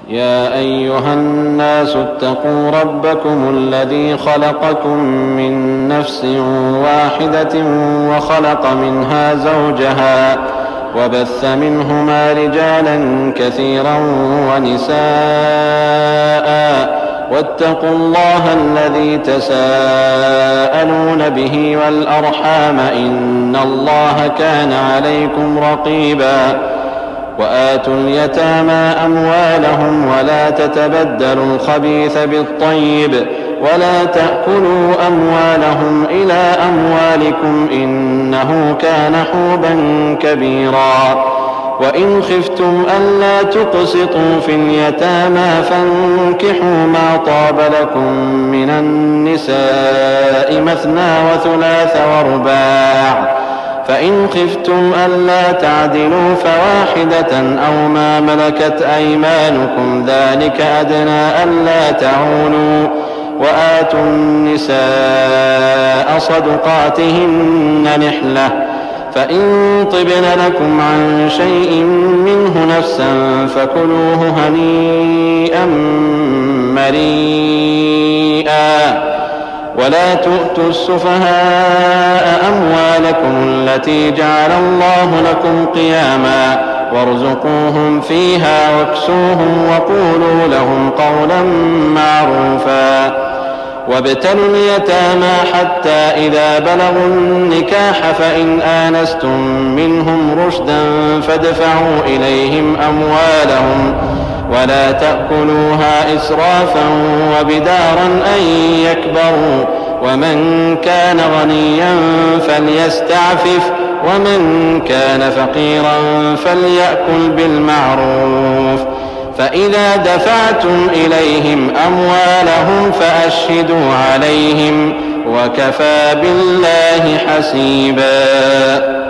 يا أيها الناس اتقوا ربكم الذي خلقكم من نفس واحدة وخلق منها زوجها وبث منهما رجالا كثيرا ونساء واتقوا الله الذي تساءلون به والأرحام إن الله كان عليكم رقيبا وآتوا اليتامى أموالهم ولا تتبدلوا الخبيث بالطيب ولا تأكلوا أموالهم إلى أموالكم إنه كان حوبا كبيرا وإن خفتم ألا تقسطوا في اليتامى فانكحوا ما طاب لكم من النساء مثنى وثلاث ورباع فإن خفتم ألا تعدلوا فواحدة أو ما ملكت أيمانكم ذلك أدنى ألا تعولوا وآتوا النساء صدقاتهن نحلة فإن طبن لكم عن شيء منه نفسا فكلوه هنيئا مريئا ولا تؤتوا السفهاء أموالكم التي جعل الله لكم قياما وارزقوهم فيها واكسوهم وقولوا لهم قولا معروفا وابتلوا اليتامى حتى إذا بلغوا النكاح فإن آنستم منهم رشدا فادفعوا إليهم أموالهم ولا تأكلوها إسرافا وبدارا أن يكبروا ومن كان غنيا فليستعفف ومن كان فقيرا فليأكل بالمعروف فإذا دفعتم إليهم أموالهم فأشهدوا عليهم وكفى بالله حسيبا.